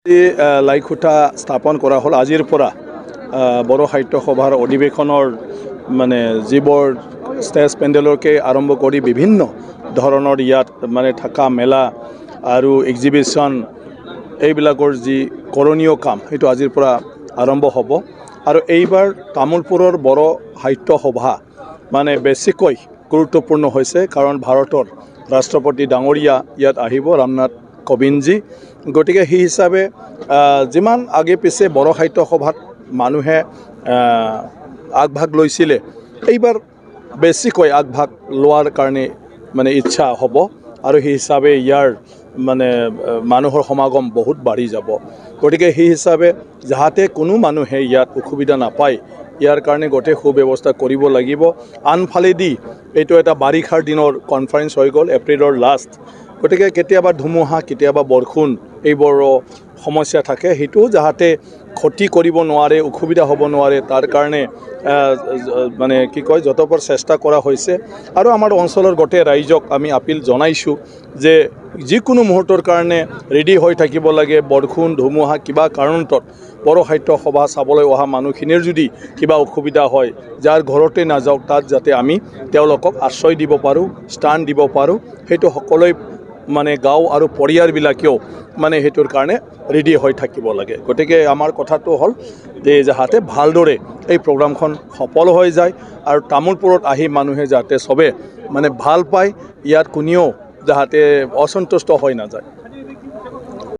লাইখুটা স্থাপন কৰা হ'ল আজিৰ পৰা বড়ো সাহিত্য সভাৰ অধিৱেশনৰ মানে যিবোৰ ষ্টেজ পেণ্ডেলকে আৰম্ভ কৰি বিভিন্ন ধৰণৰ ইয়াত মানে থকা মেলা আৰু এক্সিবিশ্যন এইবিলাকৰ যি কৰণীয় কাম সেইটো আজিৰ পৰা আৰম্ভ হ'ব আৰু এইবাৰ তামোলপুৰৰ বড়ো সাহিত্য সভা মানে বেছিকৈ গুৰুত্বপূৰ্ণ হৈছে কাৰণ ভাৰতৰ ৰাষ্ট্ৰপতি ডাঙৰীয়া ইয়াত আহিব ৰামনাথ কোবিন্দজী গতিকে সেই হিচাপে যিমান আগে পিছে বড়ো সাহিত্য সভাত মানুহে আগভাগ লৈছিলে এইবাৰ বেছিকৈ আগভাগ লোৱাৰ কাৰণে মানে ইচ্ছা হ'ব আৰু সেই হিচাপে ইয়াৰ মানে মানুহৰ সমাগম বহুত বাঢ়ি যাব গতিকে সেই হিচাপে যাতে কোনো মানুহে ইয়াত অসুবিধা নাপায় ইয়াৰ কাৰণে গোটেই সুব্যৱস্থা কৰিব লাগিব আনফালেদি এইটো এটা বাৰিষাৰ দিনৰ কনফাৰেন্স হৈ গ'ল এপ্ৰিলৰ লাষ্ট গতিকে কেতিয়াবা ধুমুহা কেতিয়াবা বৰষুণ এইবোৰো সমস্যা থাকে সেইটো যাতে ক্ষতি কৰিব নোৱাৰে অসুবিধা হ'ব নোৱাৰে তাৰ কাৰণে মানে কি কয় যতপৰ চেষ্টা কৰা হৈছে আৰু আমাৰ অঞ্চলৰ গোটেই ৰাইজক আমি আপিল জনাইছোঁ যে যিকোনো মুহূৰ্তৰ কাৰণে ৰেডি হৈ থাকিব লাগে বৰষুণ ধুমুহা কিবা কাৰণত বড়ো সাহিত্য সভা চাবলৈ অহা মানুহখিনিৰ যদি কিবা অসুবিধা হয় যাৰ ঘৰতে নাযাওক তাত যাতে আমি তেওঁলোকক আশ্ৰয় দিব পাৰোঁ স্থান দিব পাৰোঁ সেইটো সকলোৱে মানে গাঁও আৰু পৰিয়ালবিলাকেও মানে সেইটোৰ কাৰণে ৰেডি হৈ থাকিব লাগে গতিকে আমাৰ কথাটো হ'ল যে যাতে ভালদৰে এই প্ৰগ্ৰামখন সফল হৈ যায় আৰু তামোলপুৰত আহি মানুহে যাতে চবে মানে ভাল পায় ইয়াত কোনেও যাতে অসন্তুষ্ট হৈ নাযায়